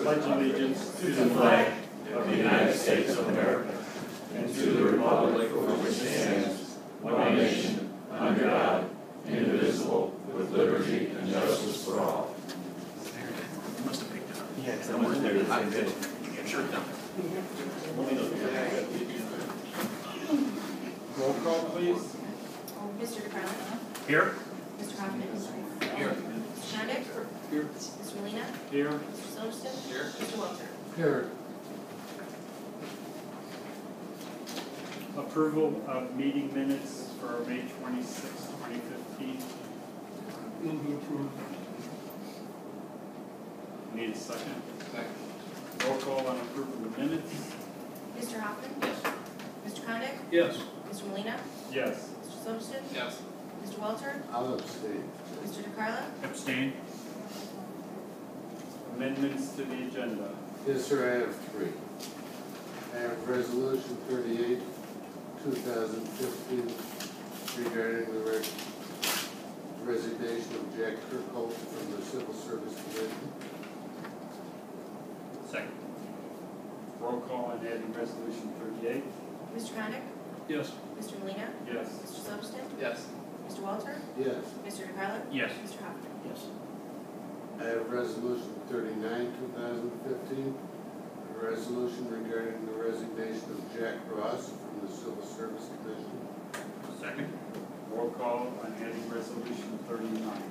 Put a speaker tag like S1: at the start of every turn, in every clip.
S1: pledge allegiance
S2: to the flag of the United States of America and to the republic for which it stands, one nation, under God, indivisible, with liberty and justice for all.
S3: You must have picked it up.
S1: Yeah, because I wasn't there.
S3: I did. Get your shirt down.
S1: Roll call, please.
S4: Mr. DeCarlo?
S3: Here?
S4: Mr. Hoffman?
S3: Here.
S4: Mr. Condit?
S1: Here.
S4: Mr. Molina?
S1: Here.
S4: Mr. Silverston?
S3: Here.
S4: Mr. Walter?
S1: Here. Approval of meeting minutes for May 26, 2015.
S3: Move to approve.
S1: Need a second?
S3: Second.
S1: Roll call on approval of minutes.
S4: Mr. Hoffman?
S3: Yes.
S4: Mr. Condit?
S3: Yes.
S4: Mr. Molina?
S1: Yes.
S4: Mr. Silverston?
S3: Yes.
S4: Mr. Walter?
S2: I'll abstain.
S4: Mr. DeCarlo?
S1: Abstain. Amendments to the agenda.
S2: Yes, sir, I have three. I have Resolution 38, 2015, regarding the resignation of Jack Kirkhope from the Civil Service Commission.
S1: Second. Roll call on adding resolution 38.
S4: Mr. Condit?
S3: Yes.
S4: Mr. Molina?
S1: Yes.
S4: Mr. Silverston?
S3: Yes.
S4: Mr. Walter?
S2: Yes.
S4: Mr. DeCarlo?
S1: Yes.
S4: Mr. Hoffman?
S3: Yes.
S2: I have Resolution 39, 2015, a resolution regarding the resignation of Jack Ross from the Civil Service Commission.
S1: Second. Roll call on adding resolution 39.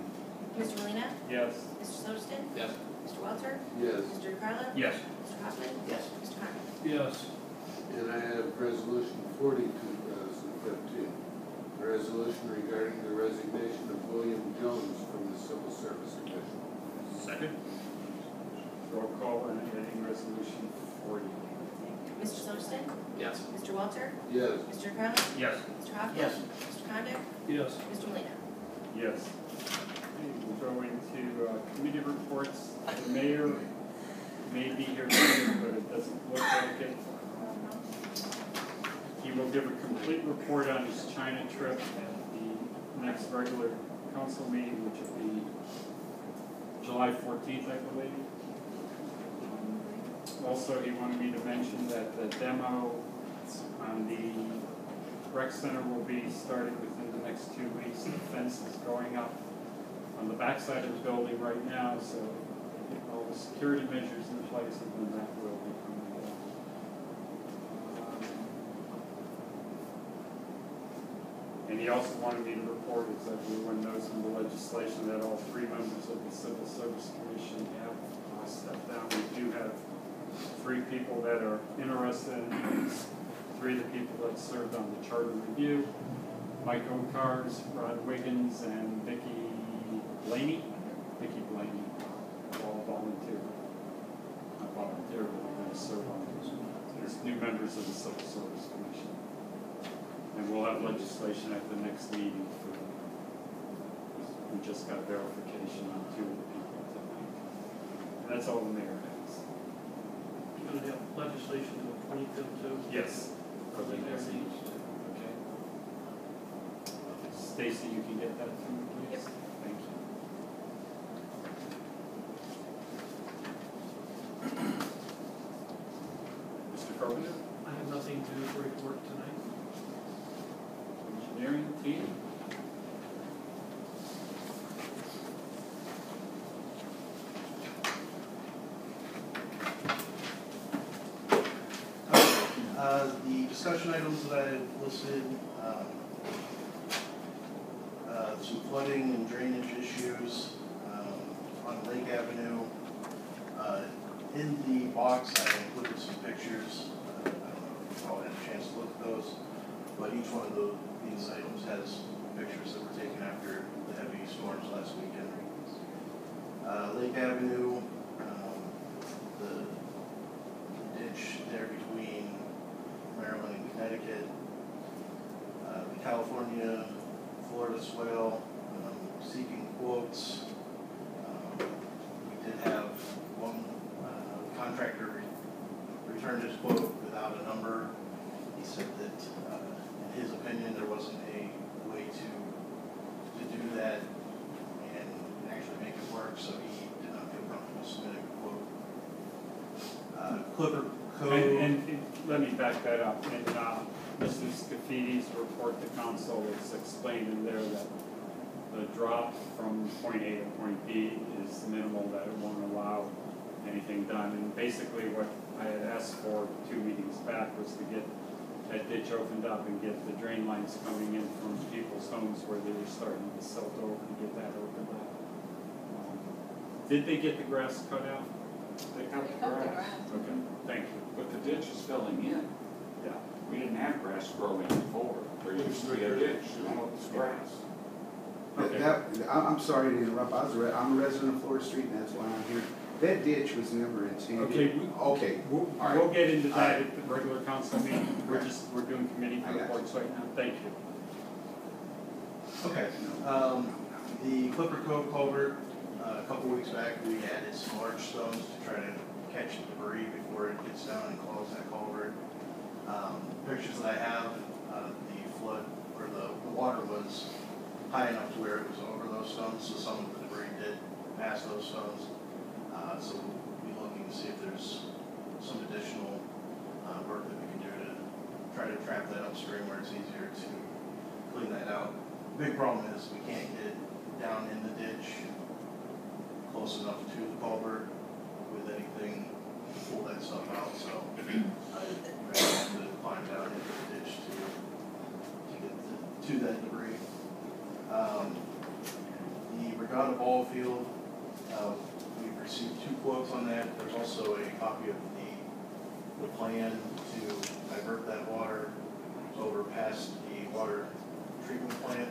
S4: Mr. Molina?
S1: Yes.
S4: Mr. Silverston?
S3: Yes.
S4: Mr. Walter?
S2: Yes.
S4: Mr. DeCarlo?
S1: Yes.
S4: Mr. Hoffman?
S3: Yes.
S4: Mr. Condit?
S3: Yes.
S2: And I have Resolution 40, 2015, a resolution regarding the resignation of William Jones from the Civil Service Commission.
S1: Second. Roll call on adding resolution 40.
S4: Mr. Silverston?
S3: Yes.
S4: Mr. Walter?
S2: Yes.
S4: Mr. DeCarlo?
S1: Yes.
S4: Mr. Hoffman?
S3: Yes.
S4: Mr. Condit?
S3: Yes.
S4: Mr. Molina?
S1: Yes. Okay, we'll go into committee reports. The mayor may be here soon, but it doesn't look like it. He will give a complete report on his China trip at the next regular council meeting, which will be July 14th, I believe. Also, he wanted me to mention that the demo on the rec center will be starting within the next 2 weeks. The fence is going up on the backside of the building right now, so get all the security measures in place, and then that will be coming along. And he also wanted me to report, as everyone knows in the legislation, that all 3 members of the Civil Service Commission have stepped down. We do have 3 people that are interested, and 3 of the people that served on the Charter Review: Mike Okars, Rod Wiggins, and Vicki Blaney. All volunteer. Not volunteer, but they're going to serve on those. There's new members of the Civil Service Commission. And we'll have legislation at the next meeting for, we just got verification on 2 of the people tonight. And that's all the mayor has.
S5: You're going to have legislation to appoint them to?
S1: Yes. For the next meeting. Okay. Stacy, you can get that to me, please?
S4: Yep.
S1: Thank you. Mr. Carpenter?
S5: I have nothing to report tonight.
S1: Engineering team?
S6: The discussion items that I listed, some flooding and drainage issues on Lake Avenue. In the box, I included some pictures. I don't know if you all had a chance to look at those, but each one of these items has pictures that were taken after the heavy storms last weekend. Lake Avenue, the ditch there between Maryland and Connecticut, the California, Florida swale, seeking quotes. We did have one contractor returned his quote without a number. He said that, in his opinion, there wasn't a way to do that and actually make it work, so he did not feel comfortable submitting a quote. Clipper Cove.
S1: And let me back that up. In Mr. Scaffidi's report to council, it's explained in there that the drop from point A to point B is minimal, that it won't allow anything done. And basically what I had asked for 2 meetings back was to get that ditch opened up and get the drain lines coming in from people's homes where they were starting to silt over and get that opened up. Did they get the grass cut out?
S2: They cut the
S4: They cut the
S2: grass,
S4: grass.
S1: Okay, thank you.
S2: but the ditch is filling in.
S1: Yeah.
S2: We didn't have grass growing before. There used to be a ditch, and it was grass.
S1: Okay.
S7: I'm sorry to interrupt, I'm a resident of Florida Street, and that's why I'm here. That ditch was never intended.
S1: Okay,
S7: Okay,
S1: We'll,
S7: all right.
S1: we'll get into
S7: All
S1: that
S7: right.
S1: at the regular council meeting. We're doing committee
S7: I got you.
S1: reports right now. Thank you.
S6: Okay, the Clipper Cove culvert, a couple weeks back, we added some large stones to try to catch the debris before it gets down and clogs that culvert. Pictures that I have, the flood, or the water was high enough to where it was over those stones, so some of the debris did pass those stones. So we'll be looking to see if there's some additional work that we can do to try to trap that upstream where it's easier to clean that out. The big problem is we can't get down in the ditch close enough to the culvert with anything to pull that stuff out, so I have to climb down into the ditch to get to that debris. The Regatta Ball Field, we've received 2 quotes on that. There's also a copy of the plan to divert that water over past the water treatment plant.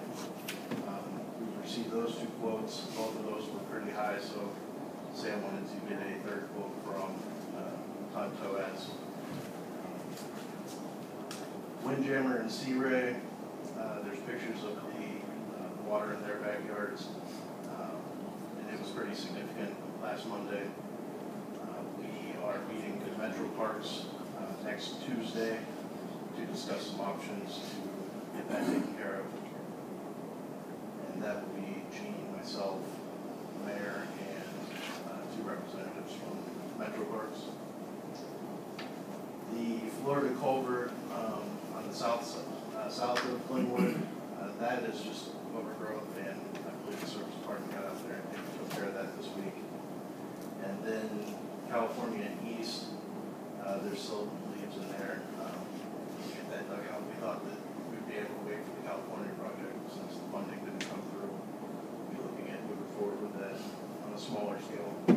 S6: We've received those 2 quotes. Both of those were pretty high, so Sam wanted to get a 3rd quote from Tontoaz. Windjammer and Sea Ray, there's pictures of the water in their backyards, and it was pretty significant last Monday. We are meeting with Metro Parks next Tuesday to discuss some options to get that taken care of. And that will be Gene, myself, the mayor, and 2 representatives from Metro Parks. The Florida culvert on the south of Glenwood, that is just overgrowth, and I believe the service department got out there and they took care of that this week. And then California and East, there's still leaves in there. Get that dug out. We thought that we'd be able to wait for the California project since the funding didn't come through. We'll be looking at moving forward with that on a smaller scale to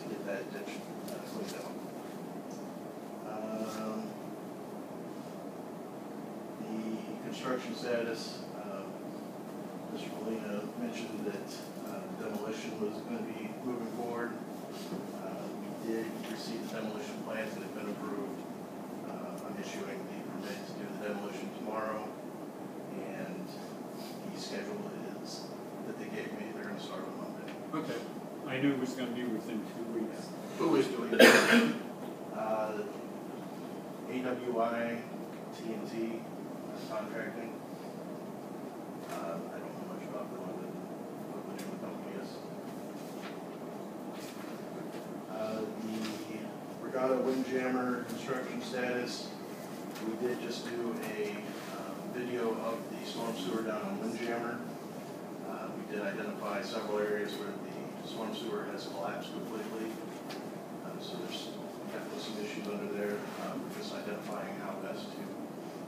S6: get that ditch cleaned out. The construction status, Mr. Molina mentioned that demolition was going to be moving forward. We did receive the demolition plans that have been approved. I'm issuing the permit to do the demolition tomorrow, and the schedule is that they gave me, they're going to start on Monday.
S1: Okay. I knew it was going to be within 2 weeks.
S6: Who is doing that? AWI, TNT, contracting. I don't know much about them, other than what the name of the company is. The Regatta Windjammer construction status. We did just do a video of the storm sewer down on Windjammer. We did identify several areas where the storm sewer has collapsed completely. So there's definitely some issues under there. We're just identifying how best to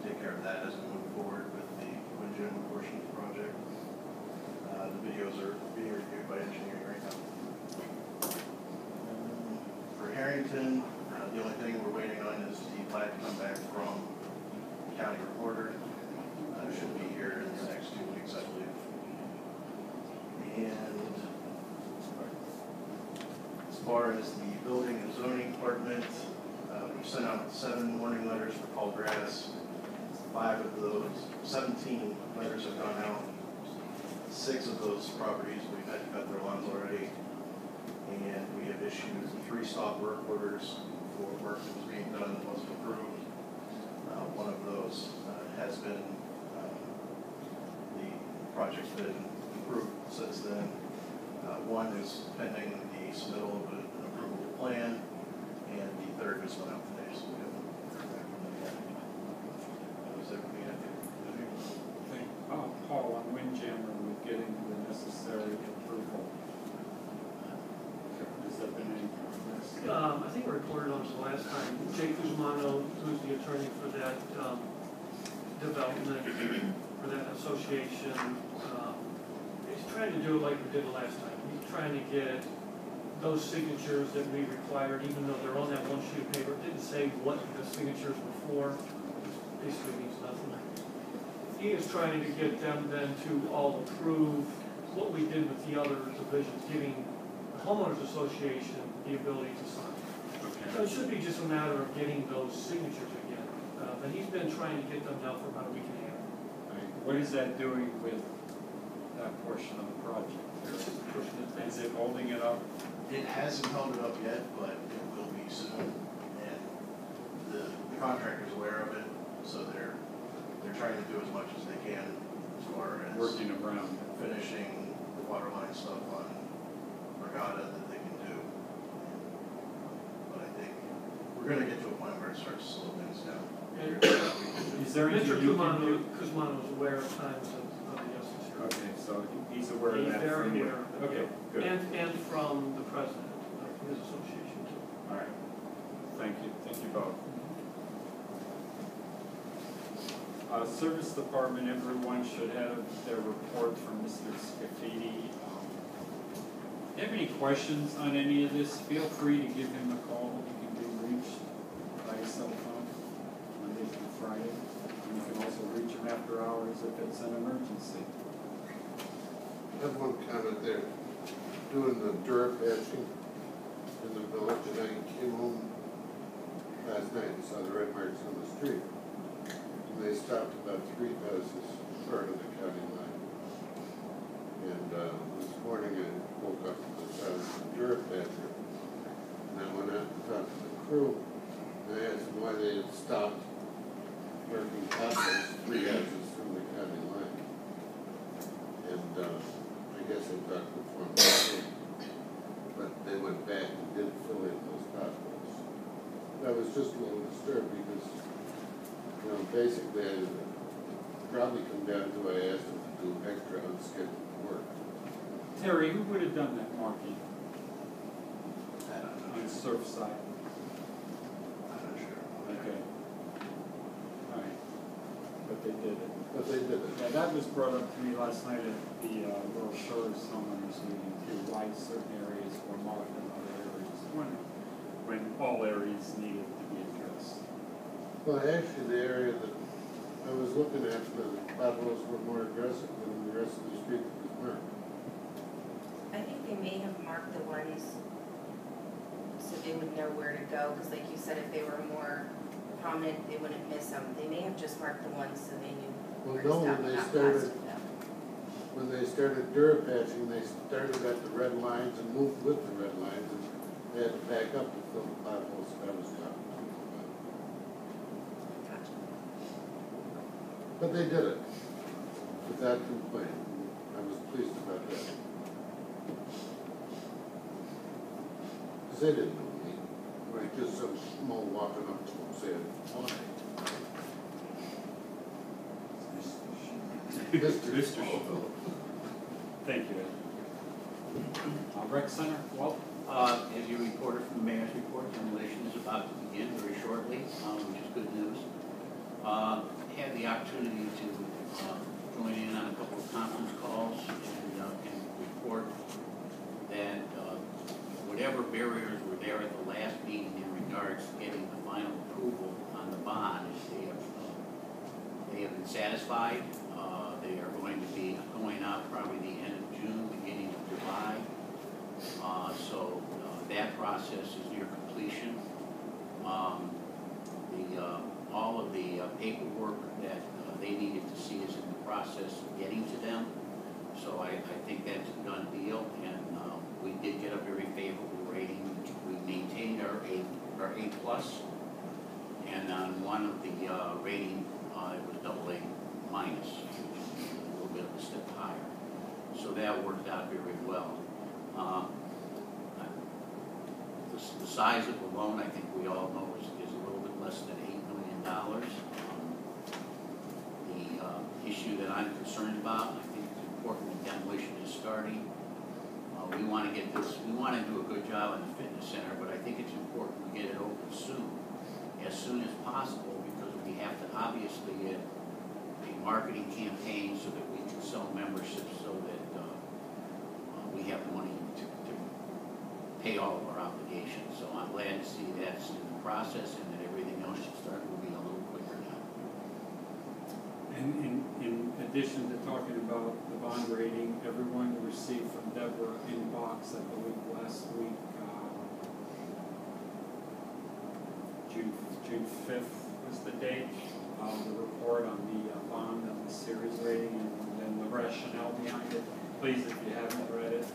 S6: take care of that as we move forward with the Windjammer portion of the project. The videos are being reviewed by engineering right now. For Harrington, the only thing we're waiting on is the plat to come back from the county reporter. Should be here in the next 2 weeks, I believe. And as far as the building and zoning department, we've sent out 7 warning letters for tall grass. 5 of those, 17 letters have gone out. 6 of those properties we've had to cut their lawns already. And we have issued 3 stop work orders for work that was being done that wasn't approved. One of those has been, the project's been approved since then. One is pending the submittal of an approvable plan, and
S5: forwarded on us the last time. Jake Guzmano, who's the attorney for that development, for that association, he's trying to do it like we did the last time. He's trying to get those signatures that we required, even though they're on that one sheet of paper. It didn't say what the signatures were for. Basically means nothing. He is trying to get them then to all approve what we did with the other divisions, giving the homeowners association the ability to sign. So it should be just a matter of getting those signatures again. But he's been trying to get them now for about a week and a half.
S1: Right. What is that doing with that portion of the project? Is it holding it up?
S6: It hasn't held it up yet, but it will be soon. And the contractor's aware of it, so they're trying to do as much as they can as far as
S1: Working around it.
S6: finishing the water line stuff on Regatta that they can do. But I think we're gonna get to a point where it starts to slow things down.
S1: Is there anything
S5: Mr.
S1: you can do?
S5: Guzmano is aware of times of the essence here.
S1: Okay, so he's aware of
S5: He's
S1: that
S5: very
S1: from you?
S5: aware of it.
S1: Okay, good.
S5: And from the president of his association too.
S1: All right. Thank you both. Service Department, everyone should have their report from Mr. Scafidi. If you have any questions on any of this, feel free to give him a call. He can be reached by cell phone Monday through Friday. And you can also reach him after hours if it's an emergency.
S8: I have one comment there. Doing the dirt patching in the village, and I came home last night and saw the red marks on the street. And they stopped about 3 houses short of the county line. And this morning I woke up to the sound of the dirt patcher. And I went out and talked to the crew, and I asked them why they had stopped working potholes 3 houses from the county line. And I guess I talked to the former, but they went back and did fill in those potholes. I was just a little disturbed because, you know, basically I probably come down to I asked them to do extra unscheduled work.
S1: Terry, who would have done that marking
S6: I don't know.
S1: on the surf side?
S6: I'm not sure.
S1: Okay. All right. But they did it.
S8: But they did it.
S1: Yeah, that was brought up to me last night at the Rural Shores homeowners meeting too, why certain areas were marked and other areas weren't, when all areas needed to be addressed.
S8: Well, actually, the area that I was looking at, the potholes were more aggressive than the rest of the street that was marked.
S4: I think they may have marked the ones so they would know where to go, because like you said, if they were more prominent, they wouldn't miss them. They may have just marked the ones so they knew
S8: Well,
S4: where to
S8: no,
S4: stop,
S8: when they
S4: not
S8: started,
S4: past them.
S8: when they started dirt patching, they started at the red lines and moved with the red lines, and they had to back up to fill the potholes that I was talking about.
S4: Gotcha.
S8: But they did it without complaint. I was pleased about that. Because they didn't know me. Like just some schmo walking up to them saying, why? Mr. Schmo.
S1: Thank you, Ed. Rec Center, Walt?
S3: As you reported from the mayor's report, demolition is about to begin very shortly, which is good news. Had the opportunity to join in on a couple of conference calls and report that whatever barriers were there at the last meeting in regards to getting the final approval on the bond, they have been satisfied. They are going to be going out probably the end of June, beginning of July. So that process is near completion. All of the paperwork that they needed to see is in the process of getting to them. So I think that's a done deal, and we did get a very favorable rating. We maintained our A plus, and on one of the rating, it was AA minus, which is a little bit of a step higher. So that worked out very well. The size of the loan, I think we all know, is a little bit less than $8 million. The issue that I'm concerned about, I think it's important that demolition is starting. we wanna get this, we wanna do a good job in the fitness center, but I think it's important we get it open as soon as possible, because we have to obviously get a marketing campaign so that we can sell memberships, so that, we have money to pay all of our obligations. So I'm glad to see that's in the process, and that everything else should start moving a little quicker now.
S1: And in addition to talking about the bond rating, everyone received from Deborah inbox, I believe last week, June 5th was the date, the report on the bond and the series rating, and then the rationale behind it. Please, if you haven't read it,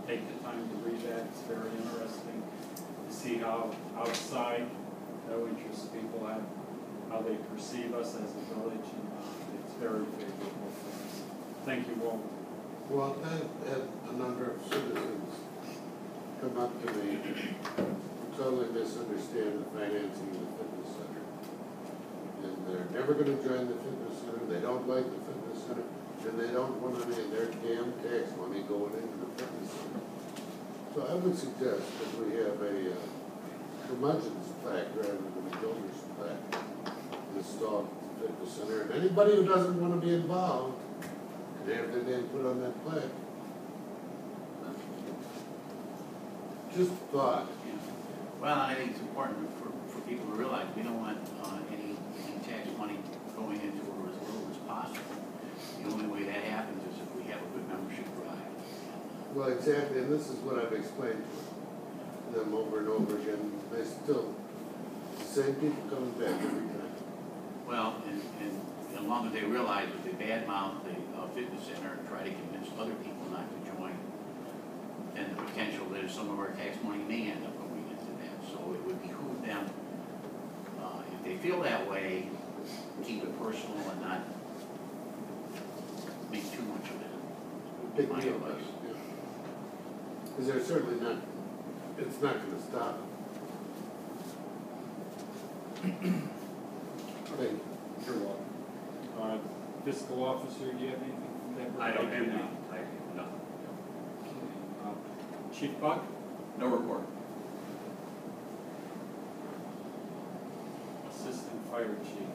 S1: take the time to read that. It's very interesting to see how outside, no interest people have, how they perceive us as a village, and it's very favorable for us. Thank you, Walter.
S8: Well, I've had a number of citizens come up to me who totally misunderstand the financing of the fitness center. And they're never gonna join the fitness center, they don't like the fitness center, and they don't want any of their damn tax money going into the fitness center. So I would suggest that we have a curmudgeon's plaque rather than a donor's plaque installed at the fitness center. And anybody who doesn't want to be involved can have their name put on that plaque. Just thought.
S3: Yeah. Well, I think it's important for people to realize we don't want any tax money going into it as little as possible. The only way that happens is if we have a good membership drive.
S8: Well, exactly, and this is what I've explained to them over and over again. They still, the same people coming back every time.
S3: Well, and as long as they realize that they badmouth the fitness center and try to convince other people not to join, then the potential that some of our tax money may end up going into that. So it would behoove them, if they feel that way, keep it personal and not make too much of it.
S8: Big
S3: My
S8: deal,
S3: advice.
S8: because they're certainly not, it's not gonna stop. Thank you.
S1: You're welcome. Fiscal officer, do you have anything from Deborah?
S2: I don't have any. No.
S1: Okay. Chief Buck?
S2: No report.
S1: Assistant Fire Chief.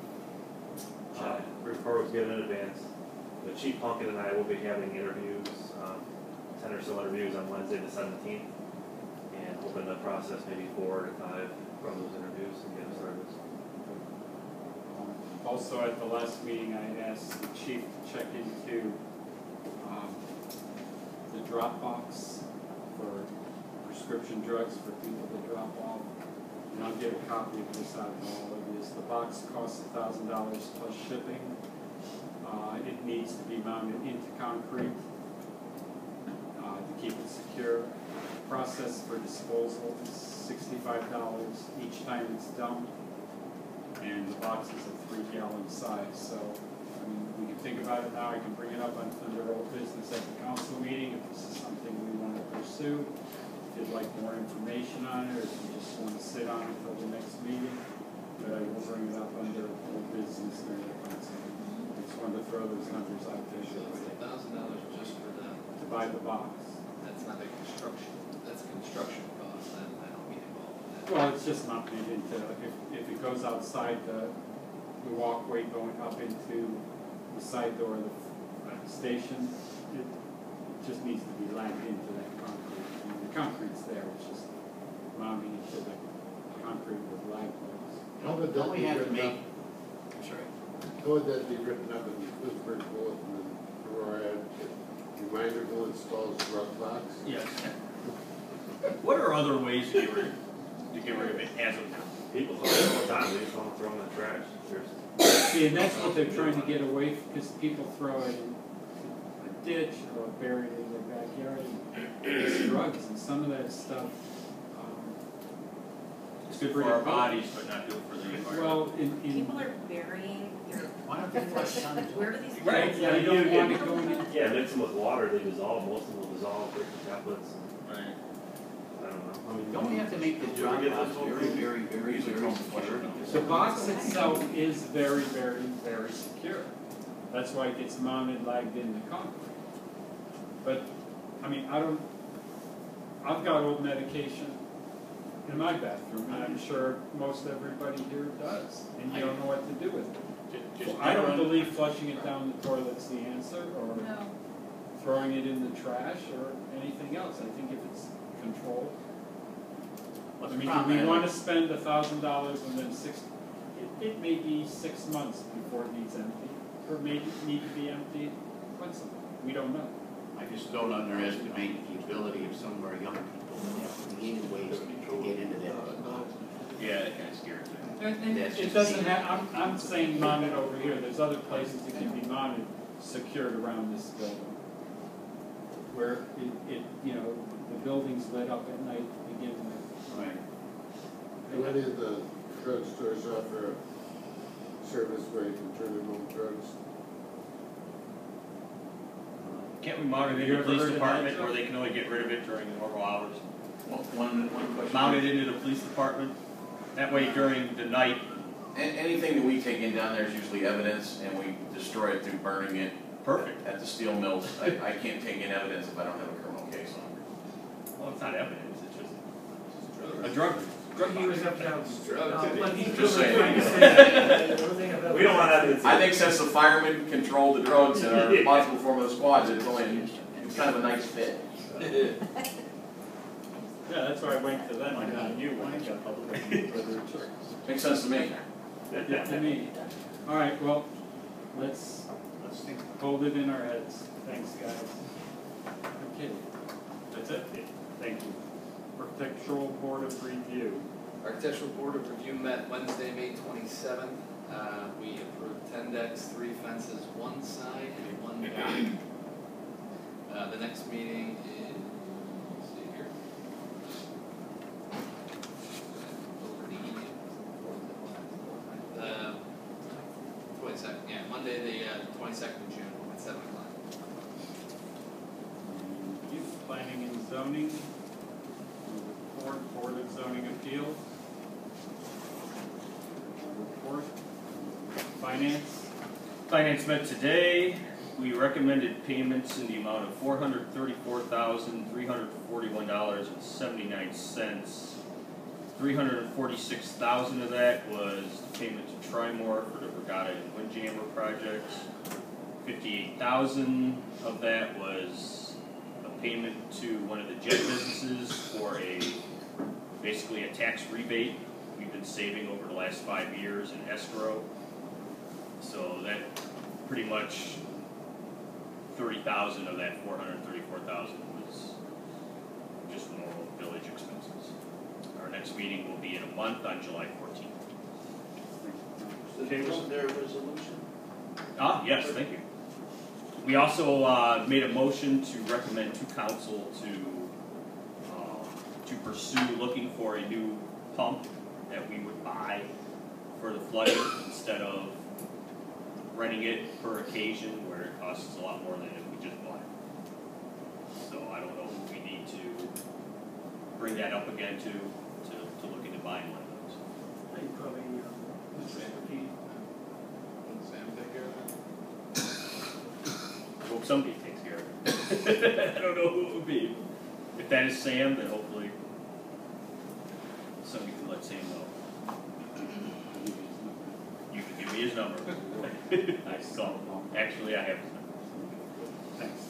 S9: Report was given in advance. The Chief Pumpkin and I will be having interviews, 10 or so interviews on Wednesday the 17th, and hoping to process maybe 4 to 5 from those interviews and get them started.
S1: Also, at the last meeting, I asked the chief to check into the drop box for prescription drugs for people to drop off. And I'll get a copy of this out to all of you. The box costs $1,000 plus shipping. It needs to be mounted into concrete to keep it secure. Process for disposal is $65 each time it's dumped. And the box is a 3-gallon size, so, I mean, we can think about it now, I can bring it up under old business at the council meeting, if this is something we want to pursue, if you'd like more information on it, or if you just want to sit on it until the next meeting, but I will bring it up under old business during the council meeting. I just wanted to throw those numbers out there.
S10: So it's $1,000 just for the,
S1: To buy the box.
S10: that's not a construction, that's a construction cost, I don't get involved in that.
S1: Well, it's just not made into, if it goes outside the walkway going up into the side door of the station, it just needs to be lagged into that concrete. I mean, the concrete's there, it's just mounting into the concrete with lag bolts.
S8: How would
S3: Don't
S8: that
S3: we
S8: be
S3: have to
S8: written
S3: make,
S8: up?
S3: sorry,
S8: How would that be written up in the Pittsburgh Bulletin and Aurora? Reminderville installs drug box?
S2: Yes. What are other ways to get rid of it as of now?
S9: People throw it all the time, they just want to throw them in the trash. There's,
S1: See, and that's what they're trying to get away from, because people throw it in a ditch or bury it in their backyard. And it's drugs, and some of that stuff,
S2: It's good for our bodies, but not good for the environment.
S1: well, in.
S4: People are burying their.
S3: why don't they flush it down the
S4: Where do these?
S2: Right,
S1: Yeah, you don't want it going in.
S9: yeah, mix them with water, they dissolve, most of them will dissolve, break the tablets.
S2: Right.
S9: I don't know. I mean,
S3: Don't we have to make the
S9: Did you ever
S3: drop
S9: get
S3: box
S9: this one?
S3: very secure?
S1: The box itself is very, very, very secure. That's why it gets mounted, lagged in the concrete. But, I mean, I don't, I've got old medication in my bathroom, and I'm sure most everybody here does, and you don't know what to do with it.
S3: Just
S1: I don't believe flushing it down the toilet's the answer, or
S11: No.
S1: throwing it in the trash, or anything else. I think if it's controlled. I mean, do we want to spend $1,000 and then it may be 6 months before it needs empty, or maybe need to be emptied once a month. We don't know.
S3: I just don't underestimate the ability of some of our young people that have creative ways to get into that. Yeah, that kind of scares me.
S1: And
S3: That's
S1: it
S3: just
S1: doesn't
S3: me.
S1: have, I'm saying mounted over here, there's other places that can be mounted, secured around this building. Where you know, the building's lit up at night to begin with.
S3: Right.
S8: Do any of the drugstores offer a service where you can turn in home drugs?
S2: Can't we mount it
S1: Have
S2: in
S1: you
S2: the
S1: ever
S2: police
S1: heard of that,
S2: department
S1: Joe?
S2: where they can only get rid of it during the normal hours?
S3: One question.
S2: Mount it into the police department? That way during the night,
S12: Anything that we take in down there is usually evidence, and we destroy it through burning it.
S2: perfect.
S12: At the steel mills. I can't take in evidence if I don't have a criminal case on it.
S2: Well, it's not evidence, it's just a drug.
S5: He was up down. But he's
S12: Just saying.
S5: trying to say.
S9: We don't want evidence.
S12: I think since the firemen control the drugs and are responsible for those squads, it's kind of a nice fit.
S1: Yeah, that's why I went to them, and not you when I got public.
S12: Makes sense to me.
S1: Yeah, to me. All right, well, let's hold it in our heads. Thanks, guys. Okay,
S2: That's it.
S1: thank you. Architectural Board of Review.
S10: Architectural Board of Review met Wednesday, May 27th. We approved 10 decks, 3 fences, 1 side and 1 back. The next meeting is, let's see here. Over the evening. 22nd, yeah, Monday the 22nd of June at 7 o'clock.
S1: Planning and Zoning. Board of Zoning Appeals. Report. Finance.
S2: Finance met today. We recommended payments in the amount of $434,341.79. $346,000 of that was the payment to Trimore for the Regatta and Windjammer projects. $58,000 of that was a payment to one of the jet businesses for basically a tax rebate we've been saving over the last 5 years in escrow. So that pretty much 30,000 of that 434,000 was just normal village expenses. Our next meeting will be in a month on July 14th.
S6: Wasn't there a resolution?
S2: Yes, thank you. We also made a motion to recommend to council to pursue looking for a new pump that we would buy for the flooding instead of renting it per occasion where it costs a lot more than if we just bought it. So I don't know if we need to bring that up again to look into buying one of those.
S5: I think probably,
S10: Sam, take care of that.
S2: I hope somebody takes care of it. I don't know who it would be. If that is Sam, then hopefully somebody can let Sam know. You can give me his number. I saw. Actually, I have his number.
S1: Thanks.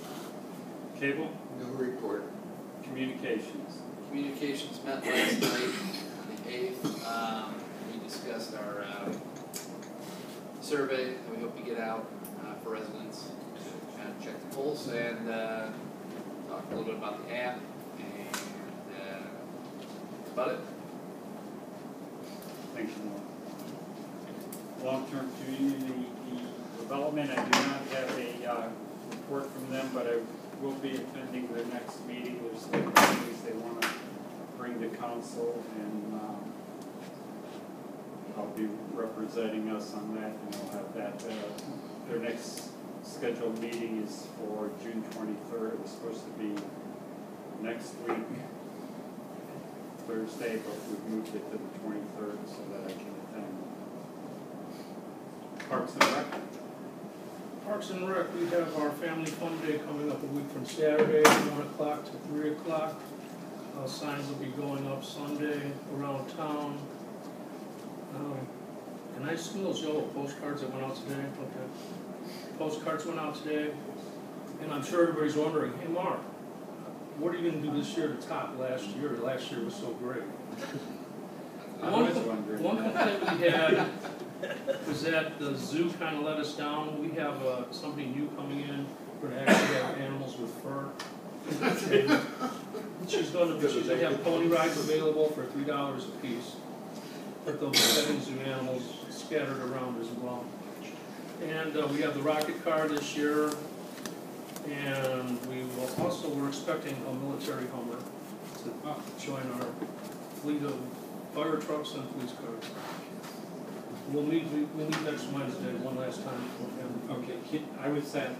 S1: Cable.
S8: No report.
S1: Communications.
S10: Communications met last night, on the 8th. We discussed our survey that we hope to get out for residents to kind of check the pulse and talk a little bit about the app, and that's about it.
S1: Thanks a lot. Long-term community development, I do not have a report from them, but I will be attending their next meeting. There's some things they want to bring to council, and I'll be representing us on that, and we'll have that. Their next scheduled meeting is for June 23rd. It was supposed to be next week, Thursday, but we've moved it to the 23rd so that I can attend. Parks and Rec.
S13: Parks and Rec, we have our Family Fun Day coming up a week from Saturday, 1 o'clock to 3 o'clock. Signs will be going up Sunday around town. And I seen those yellow postcards that went out today. Okay. Postcards went out today, and I'm sure everybody's wondering, hey, Mark, what are you gonna do this year to top last year? Last year was so great.
S1: I was wondering.
S13: One complaint we had was that the zoo kind of let us down. We have somebody new coming in, we're gonna actually have animals with fur. She's gonna have pony rides available for $3 a piece. But there'll be petting zoo animals scattered around as well. And we have the rocket car this year. And we're expecting a military Hummer to join our fleet of fire trucks and police cars. We'll meet next Wednesday, one last time.
S1: Okay, I was at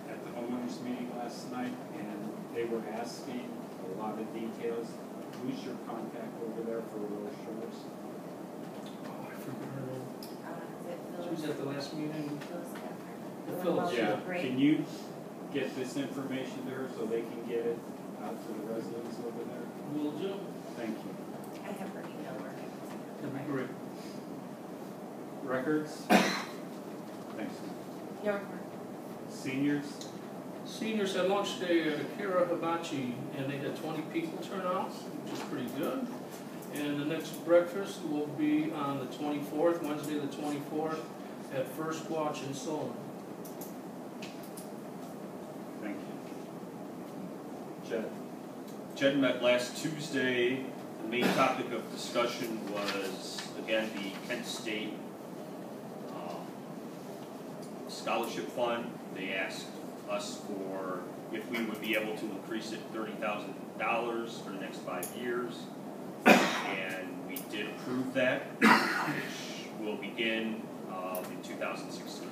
S1: the homeowners meeting last night, and they were asking a lot of details. Who's your contact over there for Little Shores?
S13: Oh, I forget her name. She was
S4: Is it
S13: at the last meeting.
S4: Phyllis?
S1: Yeah, can you get this information to her so they can get it out to the residents over there?
S13: Will do.
S1: Thank you.
S4: I have her email where
S13: That'd be great.
S1: Records? Thanks.
S4: No,
S1: Seniors?
S13: Seniors had lunch today at Kara Hibachi, and they had 20 people turn out, which is pretty good. And the next breakfast will be on the 24th, Wednesday the 24th, at First Watch in Solon.
S1: Thank you. Jed?
S11: Jed met last Tuesday. The main topic of discussion was, again, the Kent State Scholarship Fund. They asked us for if we would be able to increase it $30,000 for the next 5 years. And we did approve that, which will begin in 2016.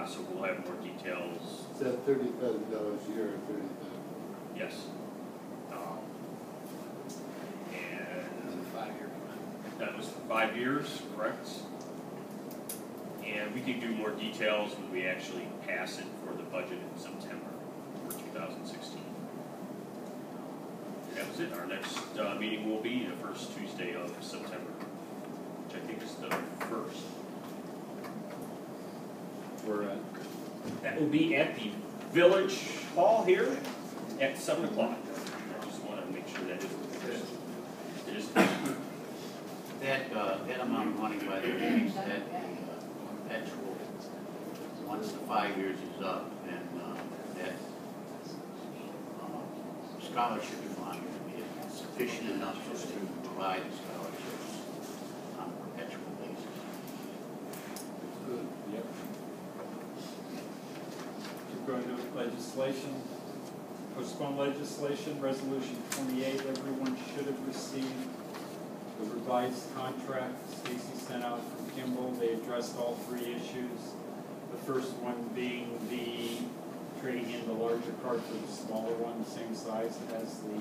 S11: So we'll have more details.
S8: Is that $30,000 a year or $30,000?
S11: Yes. And
S10: 5-year plan.
S11: that was for 5 years, correct? And we can do more details when we actually pass it for the budget in September for 2016. That was it. Our next meeting will be the first Tuesday of September, which I think is the 1st. That will be at the Village Hall here at 7 o'clock. I just want to make sure that it is.
S3: That amount of money, by the way, is that perpetual, once the 5 years is up, and that scholarship fund is sufficient enough just to provide the scholarships on a perpetual basis.
S8: Good.
S1: Yep. We're going to legislation, postpone legislation, resolution 28. Everyone should have received the revised contract Stacy sent out from Kimball. They addressed all 3 issues. The first one being the trading in the larger cart for the smaller one, the same size as the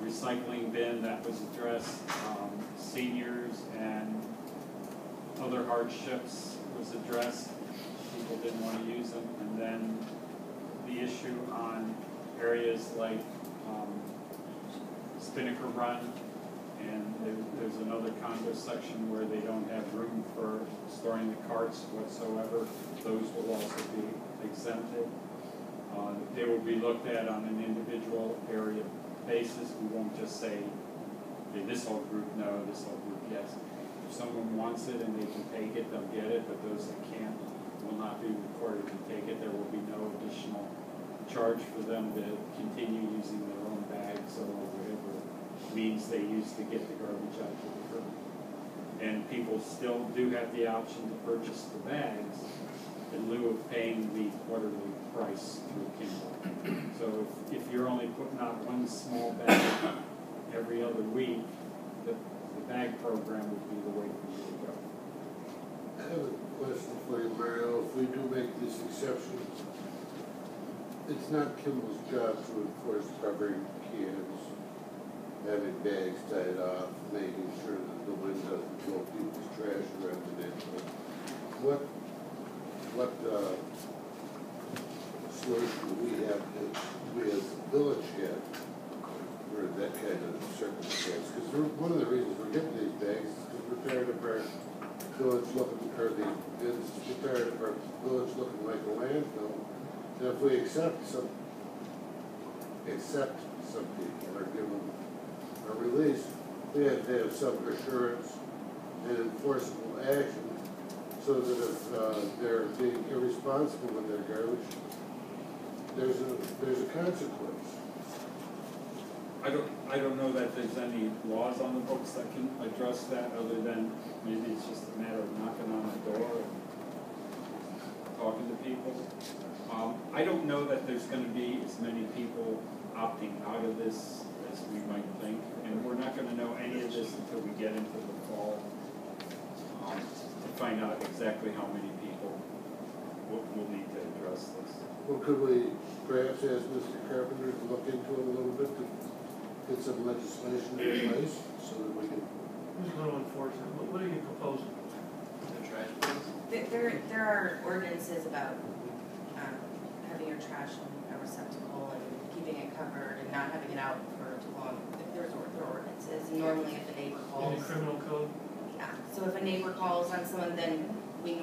S1: recycling bin. That was addressed. Seniors and other hardships was addressed. People didn't want to use them. And then the issue on areas like Spinnaker Run, and there's another condo section where they don't have room for storing the carts whatsoever. Those will also be exempted. They will be looked at on an individual area basis. We won't just say, okay, this whole group no, this whole group yes. If someone wants it and they can take it, they'll get it, but those that can't will not be required to take it. There will be no additional charge for them to continue using their own bags or whatever means they use to get the garbage out to the curb. And people still do have the option to purchase the bags in lieu of paying the quarterly price through Kimball. So if you're only putting out one small bag every other week, the bag program would be the way for you to go.
S8: I have a question for you, Mario. If we do make this exception, it's not Kimball's job to enforce covering cans, having bags tied off, making sure that the wind doesn't blow people's trash around the neighborhood. What solution do we have, we as a village have village looking, or the entire village looking like a landfill. And if we accept some people or give them a release, we have to have some assurance and enforceable action so that if they're being irresponsible with their garbage, there's a consequence.
S1: I don't know that there's any laws on the books that can address that, other than maybe it's just a matter of knocking on the door and talking to people. I don't know that there's gonna be as many people opting out of this as we might think, and we're not gonna know any of this until we get into the fall, to find out exactly how many people will need to address this.
S8: Well, could we perhaps ask Mr. Carpenter to look into it a little bit to get some legislation in place so that we can?
S5: Who's going to enforce it? What are you proposing?
S10: The trash bills?
S4: There are ordinances about having your trash in a receptacle and keeping it covered and not having it out for too long. There are ordinances. Normally if a neighbor
S5: In
S4: calls.
S5: the criminal code?
S4: Yeah, so if a neighbor calls on someone, then we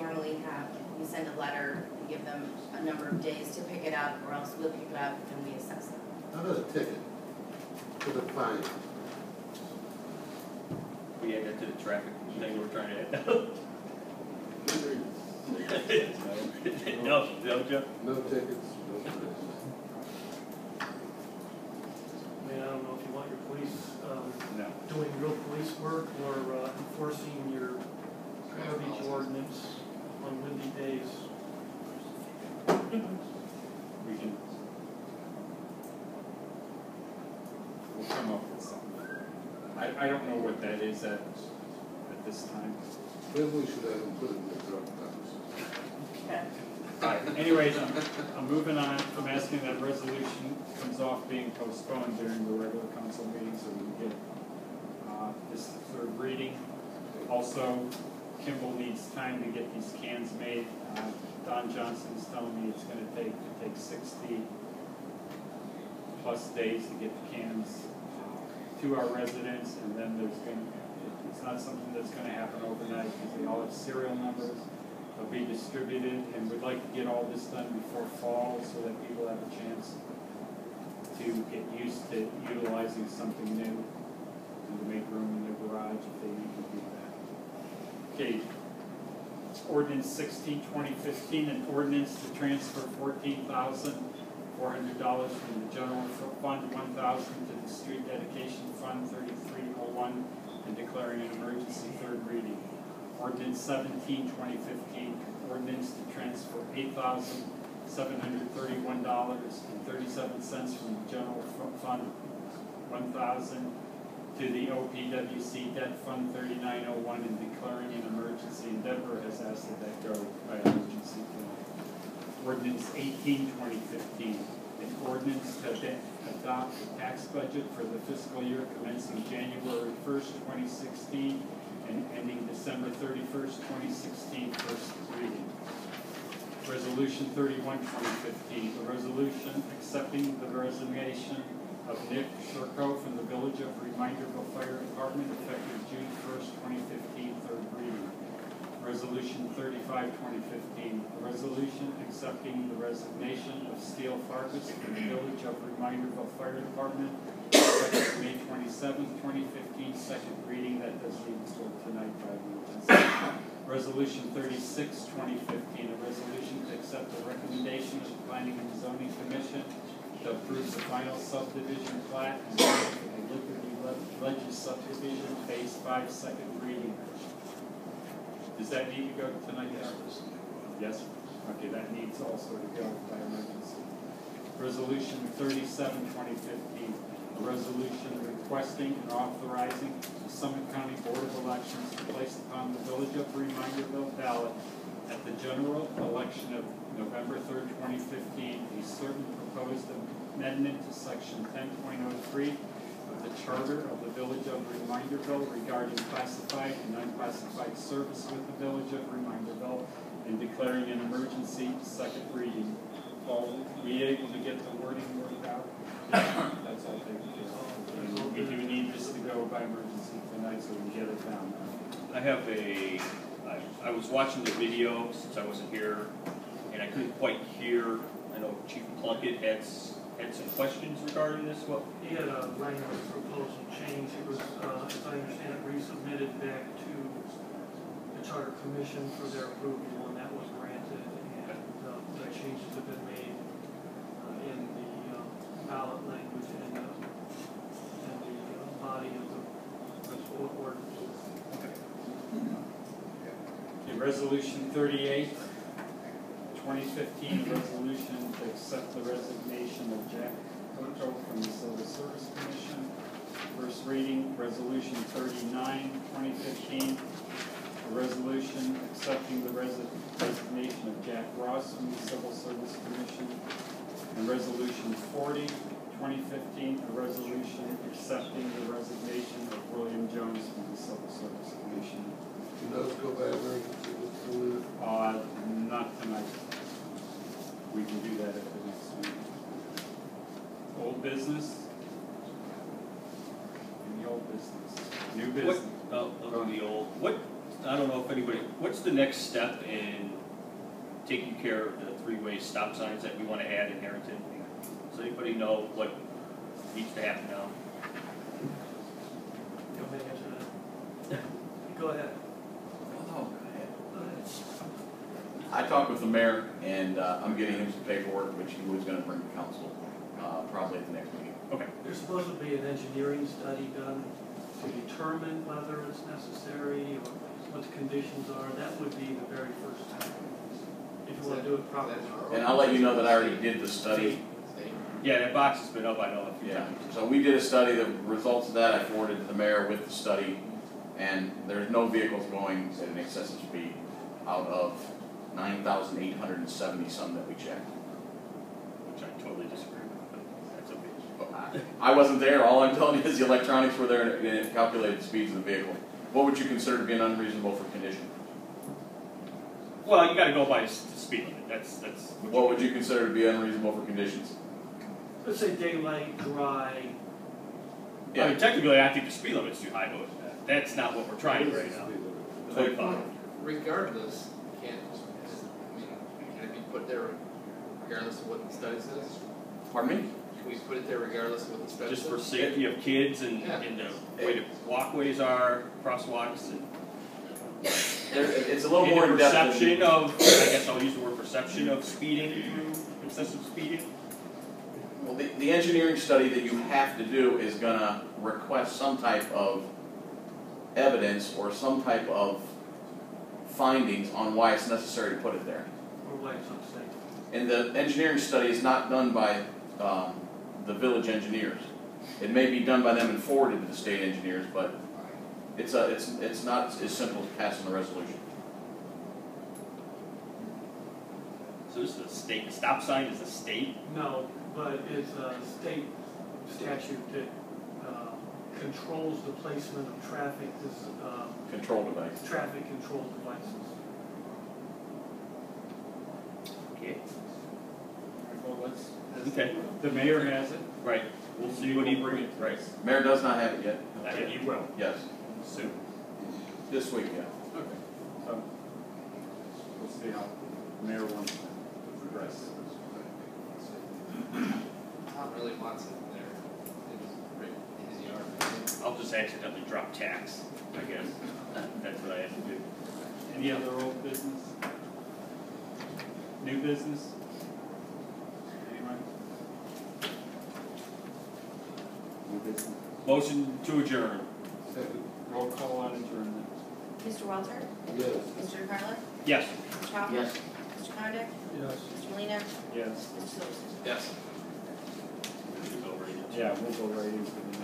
S4: send a letter, we give them a number of days to pick it up, or else we'll pick it up and we assess them.
S8: How about a ticket for the fine?
S11: We add that to the traffic thing we're trying to add. No, Jeff?
S8: No tickets, no fines.
S5: I mean, I don't know if you want your police
S1: No.
S5: doing real police work or enforcing your garbage ordinance on windy days.
S1: We can, we'll come up with something. I don't know what that is at this time.
S8: Maybe we should have them put it in the drug box.
S1: Alright, anyways, I'm moving on. I'm asking that resolution comes off being postponed during the regular council meeting so we can get this third reading. Also, Kimball needs time to get these cans made. Don Johnson's telling me it's gonna take 60 plus days to get the cans to our residents, and then it's not something that's gonna happen overnight, because they all have serial numbers. They'll be distributed, and we'd like to get all this done before fall so that people have a chance to get used to utilizing something new and to make room in their garage if they need to do that. Okay, ordinance 16/2015, an ordinance to transfer $14,400 from the general fund 1,000 to the street dedication fund 3301 and declaring an emergency, third reading. Ordinance 17/2015, ordinance to transfer $8,731.37 from the general fund 1,000 to the OPWC debt fund 3901 and declaring an emergency. And Deborah has asked that go by emergency tonight. Ordinance 18/2015, an ordinance to adopt the tax budget for the fiscal year commencing January 1st, 2016 and ending December 31st, 2016, first reading. Resolution 31/2015, a resolution accepting the resignation of Nick Shurko from the Village of Reminderville Fire Department effective June 1st, 2015, third reading. Resolution 35/2015, a resolution accepting the resignation of Steele Farkas from the Village of Reminderville Fire Department effective May 27th, 2015, second reading. That does need to go tonight by emergency. Resolution 36/2015, a resolution to accept the recommendation of the Planning and Zoning Commission to approve the final subdivision plat and for the Liberty Ledges subdivision, phase 5, second reading. Does that need to go tonight? Yes? Okay, that needs also to go by emergency. Resolution 37/2015, a resolution requesting and authorizing the Summit County Board of Elections to place upon the Village of Reminderville ballot at the general election of November 3rd, 2015, a certain proposed amendment to section 10.03 of the Charter of the Village of Reminderville regarding classified and unclassified service with the Village of Reminderville and declaring an emergency, second reading. Paul, were you able to get the wording worked out? That's all taken care of. And we do need this to go by emergency tonight so we can get it down.
S11: I have a I was watching the video since I wasn't here, and I couldn't quite hear. I know Chief Plunkett had some questions regarding this. What?
S5: He had a language proposal change. It was, as I understand it, resubmitted back to the Charter Commission for their approval, and that was granted, and the changes have been made in the ballot language and the body of the ordinance.
S1: Okay, resolution 38, 2015 resolution to accept the resignation of Jack Koto from the Civil Service Commission. First reading, resolution 39, 2015. A resolution accepting the resignation of Jack Ross from the Civil Service Commission. And resolution 40, 2015, a resolution accepting the resignation of William Jones from the Civil Service Commission.
S8: Can those go by emergency, Mr. Lewis?
S1: Not tonight. We can do that at the next meeting. Old business? Any old business? New business?
S11: I'll go the old. I don't know if anybody. What's the next step in taking care of the three-way stop signs that we want to add in Harrington? Does anybody know what needs to happen now?
S5: You want me to answer that? Go ahead.
S12: Oh,
S5: Go ahead.
S12: I talked with the mayor, and I'm getting him some paperwork, which he was gonna bring to council, probably at the next meeting.
S11: Okay.
S5: There's supposed to be an engineering study done to determine whether it's necessary or what the conditions are. That would be the very first time, if you want to do it properly.
S12: And I'll let you know that I already did the study.
S11: Yeah, that box has been up, I know, a few
S12: Yeah,
S11: times.
S12: so we did a study, the results of that I forwarded to the mayor with the study, and there's no vehicles going at an excessive speed out of 9,870 some that we checked.
S11: Which I totally disagree with, but that's okay.
S12: I wasn't there, all I'm telling you is the electronics were there and it calculated the speeds of the vehicle. What would you consider to be an unreasonable for condition?
S11: Well, you gotta go by the speed limit, that's.
S12: What would you consider to be unreasonable for conditions?
S5: Let's say daylight, dry.
S11: I mean, technically, I think the speed limit's too high, but that's not what we're trying right now. 25.
S10: Regardless, can it be put there regardless of what the study says?
S12: Pardon me?
S10: Can we put it there regardless of what the study says?
S11: Just for safety of kids and the way the walkways are, crosswalks, and
S12: It's a little more in depth.
S11: perception of, I guess I'll use the word perception of speeding through excessive speeding.
S12: Well, the engineering study that you have to do is gonna request some type of evidence or some type of findings on why it's necessary to put it there.
S5: Or why it's unsafe.
S12: And the engineering study is not done by the village engineers. It may be done by them and forwarded to the state engineers, but it's not as simple as passing the resolution.
S11: So this is a state, stop sign is a state?
S5: No, but it's a state statute that controls the placement of traffic,
S12: Control device.
S5: traffic control devices.
S11: Okay.
S1: Well,
S11: Okay.
S1: the mayor has it.
S11: Right, we'll see what he brings, right.
S12: Mayor does not have it yet.
S11: And you will,
S12: Yes,
S11: soon.
S12: this week, yeah.
S1: Okay. So, we'll see how the mayor wants to progress.
S10: Tom really wants it there in his yard.
S11: I'll just accidentally drop tax, I guess. That's what I have to do.
S1: Any other old business? New business? Anyone? New business?
S11: Motion to adjourn.
S1: Second. Roll call on adjournment.
S4: Mr. Walter?
S8: Yes.
S4: Mr. DeCarlo?
S11: Yes.
S4: Mr. Chopper?
S3: Yes.
S4: Mr. Condick?
S13: Yes.
S4: Mr. Molina,
S1: Yes.
S4: Mr. Silverston?
S10: Yes.
S1: Yeah, we'll go right into the next.